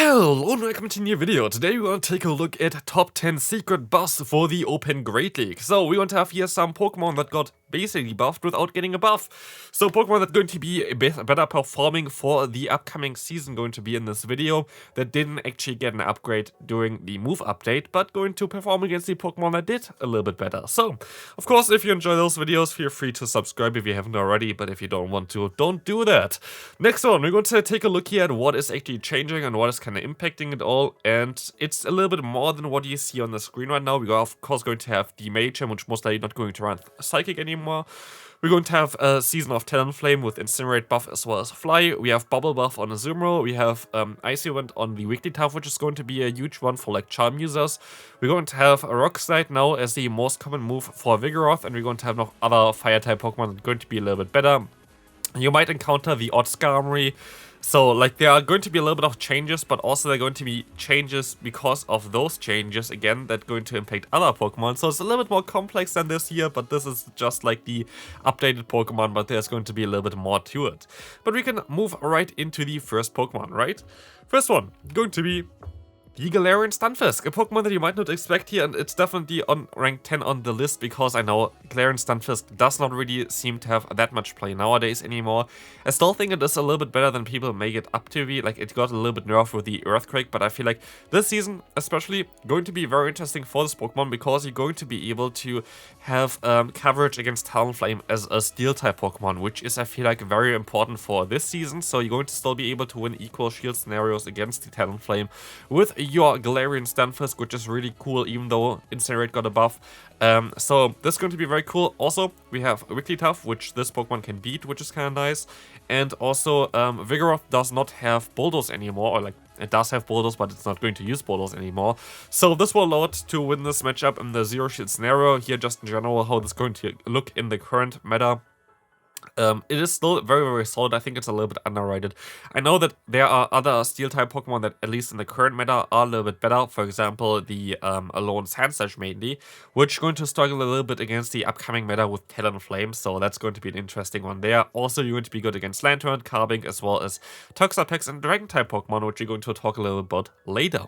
Hello and welcome to a new video. Today we're going to take a look at top 10 secret buffs for the Open Great League. So we want to have here some Pokemon that got basically buffed without getting a buff. So Pokemon that are going to be better performing for the upcoming season going to be in this video that didn't actually get an upgrade during the move update, but going to perform against the Pokemon that did a little bit better. So of course, if you enjoy those videos, feel free to subscribe if you haven't already, but if you don't want to, don't do that. Next one, we're going to take a look here at what is actually changing and what is kind of impacting it all, and it's a little bit more than what you see on the screen right now. We are of course going to have the Mage, which most likely not going to run Psychic anymore. We're going to have a Season of Talonflame with Incinerate buff as well as Fly. We have Bubble buff on Azumarill. We have Icy Wind on the Wigglytuff, which is going to be a huge one for like Charm users. We're going to have a Rock Slide now as the most common move for Vigoroth, and we're going to have noch other Fire-type Pokemon that are going to be a little bit better. You might encounter the odd Skarmory. So, like, there are going to be a little bit of changes, but also there are going to be changes because of those changes, again, that are going to impact other Pokemon. So it's a little bit more complex than this here, but this is just like the updated Pokemon, but there's going to be a little bit more to it. But we can move right into the first Pokemon, right? First one, going to be the LilyNiRiain Stunfisk, a Pokemon that you might not expect here, and it's definitely on rank 10 on the list because I know LilyNiRiain Stunfisk does not really seem to have that much play nowadays anymore. I still think it is a little bit better than people make it up to be. Like, it got a little bit nerfed with the Earthquake, but I feel like this season especially going to be very interesting for this Pokemon because you're going to be able to have coverage against Talonflame as a Steel-type Pokemon, which is, I feel like, very important for this season. So you're going to still be able to win equal shield scenarios against the Talonflame with your LilyNiRiain Stunfisk, which is really cool, even though Incinerate got a buff. So this is going to be very cool. Also, we have Wigglytuff, which this Pokemon can beat, which is kind of nice. And also, Vigoroth does not have Bulldoze anymore, or like, it does have Bulldoze, but it's not going to use Bulldoze anymore. So this will allow it to win this matchup in the Zero Shield scenario. Here, just in general, how this is going to look in the current meta. It is still very, very solid. I think it's a little bit underrated. I know that there are other Steel-type Pokemon that, at least in the current meta, are a little bit better. For example, the Alone Sandslash mainly, which is going to struggle a little bit against the upcoming meta with Talonflame, so that's going to be an interesting one there. Also, you're going to be good against Lantern, Carbink, as well as Toxapex and Dragon-type Pokemon, which we're going to talk a little bit about later.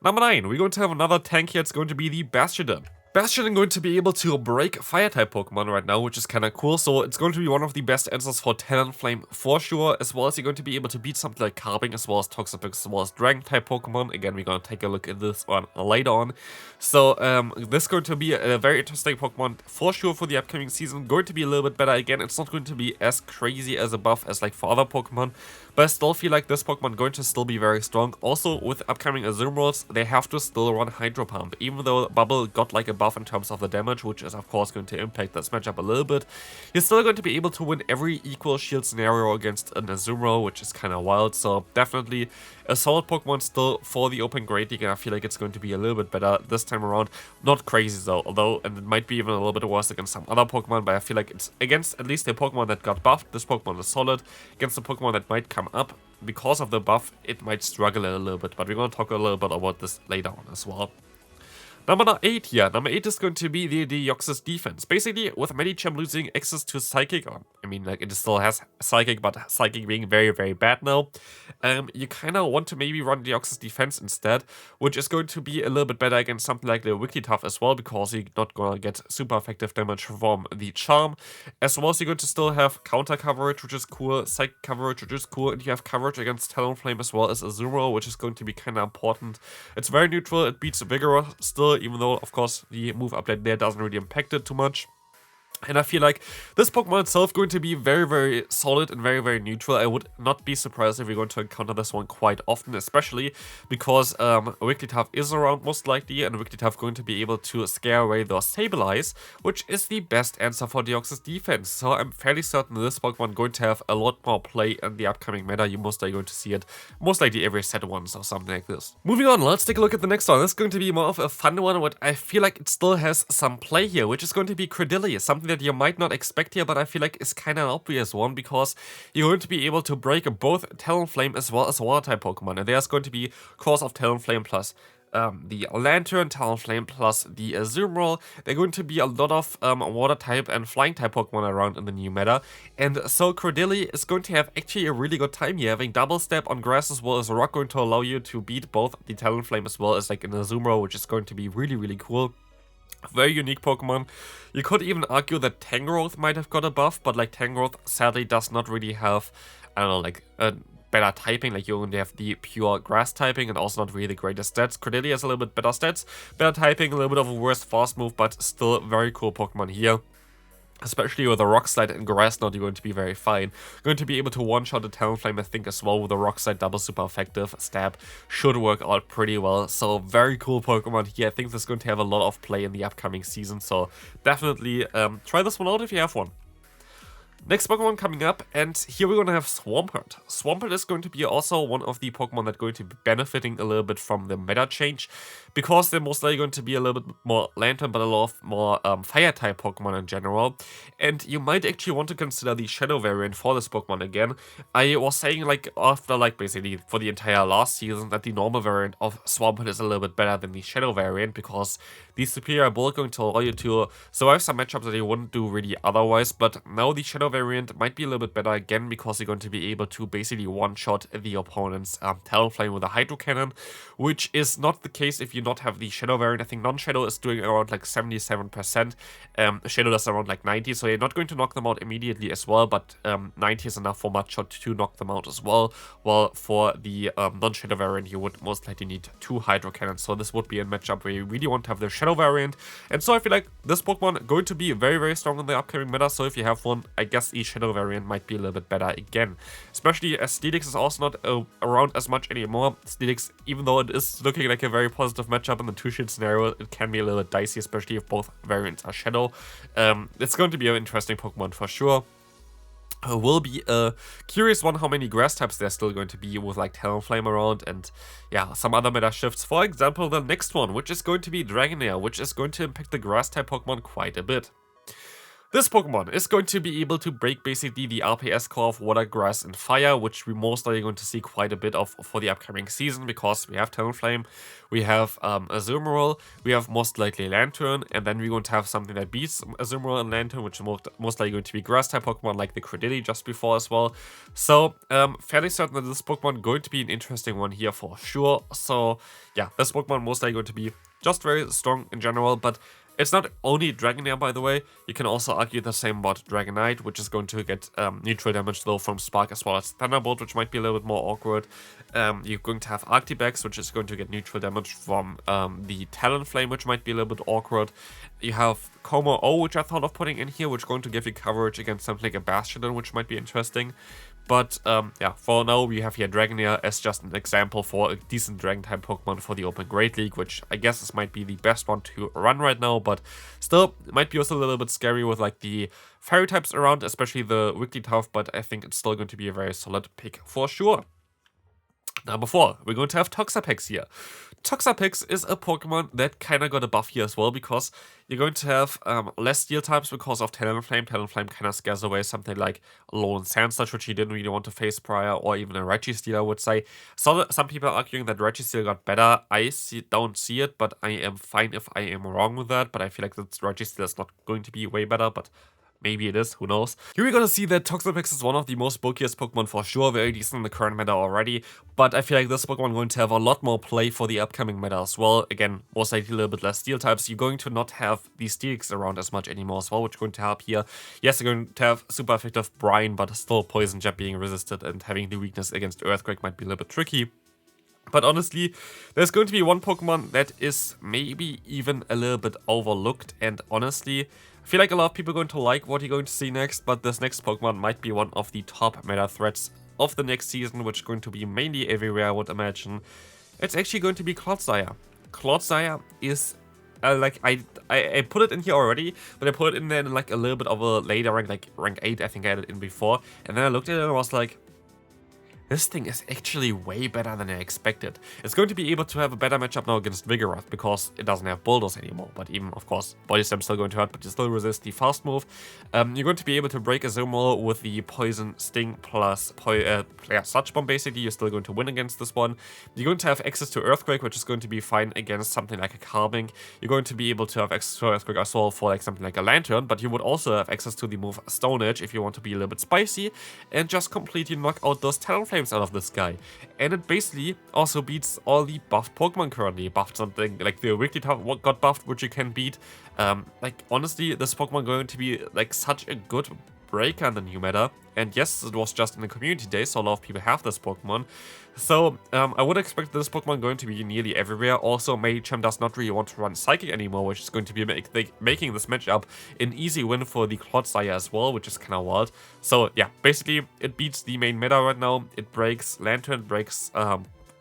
Number 9, we're going to have another tank here. It's going to be the Bastiodon. Bastiodon going to be able to break Fire-type Pokemon right now, which is kind of cool. So it's going to be one of the best answers for Talonflame for sure, as well as you're going to be able to beat something like Carbink, as well as Toxapex, as well as Dragon-type Pokemon. Again, we're going to take a look at this one later on. So this is going to be a very interesting Pokemon for sure for the upcoming season. Going to be a little bit better. Again, it's not going to be as crazy as a buff as like for other Pokemon, but I still feel like this Pokemon going to still be very strong. Also, with upcoming Azumarills, they have to still run Hydro Pump, even though Bubble got like a buff in terms of the damage, which is of course going to impact this matchup a little bit. You're still going to be able to win every equal shield scenario against an Azumarill, which is kind of wild. So definitely a solid Pokemon still for the Open Great League, and I feel like it's going to be a little bit better this time around. Not crazy though, although, and it might be even a little bit worse against some other Pokemon, but I feel like it's against at least a Pokemon that got buffed. This Pokemon is solid. Against a Pokemon that might come up because of the buff, it might struggle a little bit, but we're going to talk a little bit about this later on as well. Number 8 here. Number 8 is going to be the Deoxys defense. Basically, with Medicham losing access to Psychic, or, I mean, like, it still has Psychic, but Psychic being very, very bad now, you kind of want to maybe run Deoxys defense instead, which is going to be a little bit better against something like the Wigglytuff as well, because you're not going to get super effective damage from the Charm, as well as you're going to still have counter coverage, which is cool, Psychic coverage, which is cool, and you have coverage against Talonflame as well as Azumarill, which is going to be kind of important. It's very neutral. It beats Vigoroth still, even though, of course, the move update there doesn't really impact it too much. And I feel like this Pokemon itself going to be very, very solid and very, very neutral. I would not be surprised if we're going to encounter this one quite often, especially because Wigglytuff is around most likely, and Wigglytuff going to be able to scare away those Sableye, which is the best answer for Deoxys defense. So I'm fairly certain this Pokemon going to have a lot more play in the upcoming meta. You're most likely going to see it most likely every set once or something like this. Moving on, let's take a look at the next one. This is going to be more of a fun one, but I feel like it still has some play here, which is going to be Credilli, something that you might not expect here, but I feel like it's kind of an obvious one because you're going to be able to break both Talonflame as well as Water-type Pokemon, and there's going to be Course of Talonflame plus the Lantern, Talonflame, plus the Azumarill. There are going to be a lot of Water type and Flying type Pokemon around in the new meta, and so Credilli is going to have actually a really good time here, having Double Step on Grass as well as Rock, going to allow you to beat both the Talonflame as well as like an Azumarill, which is going to be really, really cool. Very unique Pokemon. You could even argue that Tangrowth might have got a buff, but like Tangrowth sadly does not really have, I don't know, like a better typing. Like you only have the pure grass typing and also not really the greatest stats. Credilli has a little bit better stats, better typing, a little bit of a worse fast move, but still very cool Pokemon here. Especially with a Rock Slide and Grass Knot, you're going to be very fine. Going to be able to one-shot a Talonflame, I think, as well, with a Rock Slide double super effective. Stab should work out pretty well. So, very cool Pokemon here. I think this is going to have a lot of play in the upcoming season. So, definitely try this one out if you have one. Next Pokemon coming up, and here we're going to have Swampert. Swampert is going to be also one of the Pokemon that are going to be benefiting a little bit from the meta change, because they're most likely going to be a little bit more Lantern, but a lot more Fire-type Pokemon in general. And you might actually want to consider the Shadow variant for this Pokemon again. I was saying, like, after, like, basically for the entire last season, that the normal variant of Swampert is a little bit better than the Shadow variant, because the superior build going to allow you to survive some matchups that you wouldn't do really otherwise. But now the Shadow variant might be a little bit better again, because you're going to be able to basically one-shot the opponent's Talonflame with a Hydro Cannon, which is not the case if you not have the Shadow variant. I think non-Shadow is doing around like 77%, Shadow does around like 90, so you're not going to knock them out immediately as well, but 90 is enough for Mudshot to knock them out as well, while for the non-Shadow variant you would most likely need 2 Hydro Cannons, so this would be a matchup where you really want to have the Shadow variant. And so I feel like this Pokemon going to be very, very strong in the upcoming meta, so if you have one, I guess the Shadow variant might be a little bit better again. Especially as Steelix is also not around as much anymore. Steelix, even though it is looking like a very positive matchup in the 2-shit scenario, it can be a little bit dicey, especially if both variants are Shadow. It's going to be an interesting Pokemon for sure. Will be a curious one how many grass types there's still going to be with like Talonflame around, and yeah, some other meta shifts. For example, the next one, which is going to be Dragonair, which is going to impact the grass type Pokemon quite a bit. This Pokemon is going to be able to break basically the RPS core of Water, Grass, and Fire, which we most likely going to see quite a bit of for the upcoming season, because we have Talonflame, we have Azumarill, we have most likely Lantern, and then we're going to have something that beats Azumarill and Lantern, which is most likely going to be Grass-type Pokemon like the Credilli just before as well. So, fairly certain that this Pokemon going to be an interesting one here for sure. So, yeah, this Pokemon most likely going to be just very strong in general, but it's not only Dragonair, by the way. You can also argue the same about Dragonite, which is going to get neutral damage though from Spark, as well as Thunderbolt, which might be a little bit more awkward. You're going to have Arctibax, which is going to get neutral damage from the Talonflame, which might be a little bit awkward. You have Como O, which I thought of putting in here, which is going to give you coverage against something like a Bastion, which might be interesting. But yeah, for now we have here Dragonair as just an example for a decent Dragon-type Pokemon for the Open Great League, which I guess this might be the best one to run right now, but still, it might be also a little bit scary with like the Fairy types around, especially the Wigglytuff, but I think it's still going to be a very solid pick for sure. Number 4, we're going to have Toxapex here. Toxapex is a Pokemon that kind of got a buff here as well, because you're going to have less Steel types because of Talonflame. Talonflame kind of scares away something like Alolan Sandslash, which you didn't really want to face prior, or even a Registeel, I would say. So some people are arguing that Registeel got better. I don't see it, but I am fine if I am wrong with that. But I feel like that Registeel is not going to be way better, but maybe it is, who knows. Here we're gonna see that Toxapex is one of the most bulkiest Pokemon for sure, very decent in the current meta already, but I feel like this Pokemon is going to have a lot more play for the upcoming meta as well. Again, most likely a little bit less Steel types. You're going to not have the Steelix around as much anymore as well, which is going to help here. Yes, you're going to have super effective Brine, but still Poison Jab being resisted and having the weakness against Earthquake might be a little bit tricky. But honestly, there's going to be one Pokemon that is maybe even a little bit overlooked, and honestly, I feel like a lot of people are going to like what you're going to see next, but this next Pokemon might be one of the top meta threats of the next season, which is going to be mainly everywhere, I would imagine. It's actually going to be Clodsire. Clodsire is like, I put it in here already, but I put it in there in like a little bit of a later rank, like rank 8, I think I had it in before, and then I looked at it and I was like, this thing is actually way better than I expected. It's going to be able to have a better matchup now against Vigoroth because it doesn't have Bulldoze anymore. But even, of course, Body Slam still going to hurt, but you still resist the fast move. You're going to be able to break Azumarill with the Poison Sting plus Sludge Bomb, basically. You're still going to win against this one. You're going to have access to Earthquake, which is going to be fine against something like a Carbink. You're going to be able to have access to Earthquake as well for like something like a Lantern, but you would also have access to the move Stone Edge if you want to be a little bit spicy and just completely knock out those Talonflames out of this guy. And it basically also beats all the buffed Pokemon currently. Buffed something like the Wigglytuff got buffed, which you can beat. Like honestly, this Pokemon going to be like such a good breaker in the new meta. And yes, it was just in the community day, so a lot of people have this Pokemon. So I would expect this Pokemon going to be nearly everywhere. Also, Medicham does not really want to run Psychic anymore, which is going to be making this matchup an easy win for the Clodsire as well, which is kind of wild. So yeah, basically it beats the main meta right now. It breaks Lantern, breaks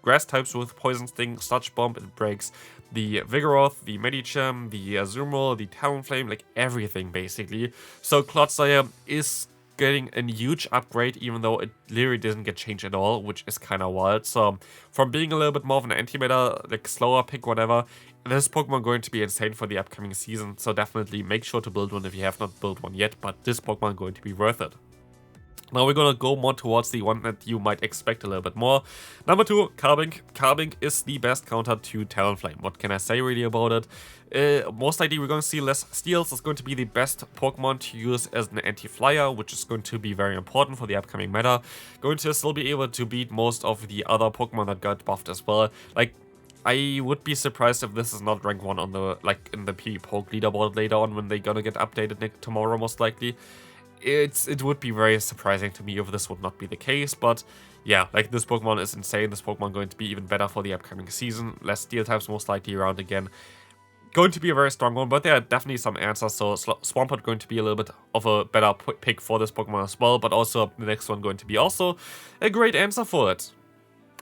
Grass types with Poison Sting, Sludge Bomb, it breaks the Vigoroth, the Medicham, the Azumarill, the Talonflame, like everything basically. So Clodsire is getting a huge upgrade, even though it literally didn't get changed at all, which is kind of wild. So from being a little bit more of an anti-meta, like slower pick, whatever, this Pokemon going to be insane for the upcoming season. So definitely make sure to build one if you have not built one yet, but this Pokemon going to be worth it. Now we're gonna go more towards the one that you might expect a little bit more. Number 2, Carbink. Carbink is the best counter to Talonflame. What can I say really about it? Most likely we're going to see less steals. It's going to be the best Pokemon to use as an anti-flyer, which is going to be very important for the upcoming meta. Going to still be able to beat most of the other Pokemon that got buffed as well. Like, I would be surprised if this is not rank 1 on the, like, in the Poke leaderboard later on when they're gonna get updated tomorrow, most likely. It would be very surprising to me if this would not be the case, but yeah, like this Pokemon is insane. This Pokemon going to be even better for the upcoming season. Less steel types most likely around again. Going to be a very strong one, but there are definitely some answers. So Swampert going to be a little bit of a better pick for this Pokemon as well, but also the next one going to be also a great answer for it.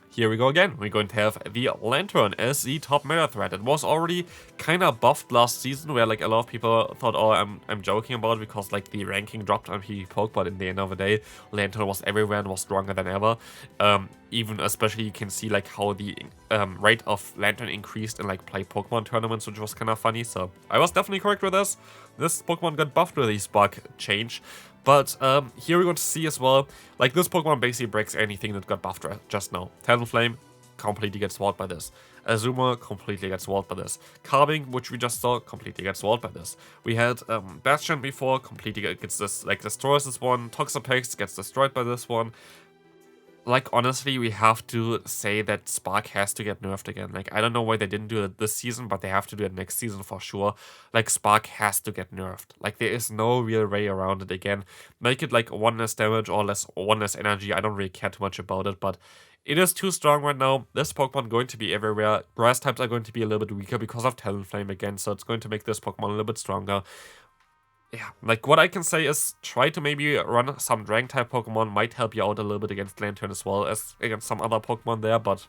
Here we go again. We're going to have the Lantern as the top meta threat. It was already kind of buffed last season, where like a lot of people thought, oh, I'm joking about it because like the ranking dropped on PvPoke, but in the end of the day, Lantern was everywhere and was stronger than ever. Even especially you can see like how the rate of Lantern increased in like play Pokemon tournaments, which was kind of funny. So I was definitely correct with this. This Pokemon got buffed with the Spark change. But here we're going to see as well, like this Pokemon basically breaks anything that got buffed just now. Talonflame completely gets walled by this. Azuma completely gets walled by this. Carbink, which we just saw, completely gets walled by this. We had Bastion before, completely gets this, like destroys this one. Toxapex gets destroyed by this one. Like, honestly, we have to say that Spark has to get nerfed again. Like, I don't know why they didn't do it this season, but they have to do it next season for sure. Like, Spark has to get nerfed. Like, there is no real way around it again. Make it, like, 1 less damage or one less energy. I don't really care too much about it, but it is too strong right now. This Pokemon going to be everywhere. Grass types are going to be a little bit weaker because of Talonflame again, so it's going to make this Pokemon a little bit stronger. Yeah, like what I can say is try to maybe run some Dragon type Pokemon, might help you out a little bit against Lantern as well as against some other Pokemon there, but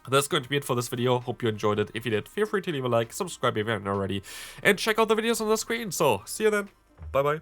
that's going to be it for this video. Hope you enjoyed it. If you did, feel free to leave a like, subscribe if you haven't already, and check out the videos on the screen. So, see you then. Bye bye.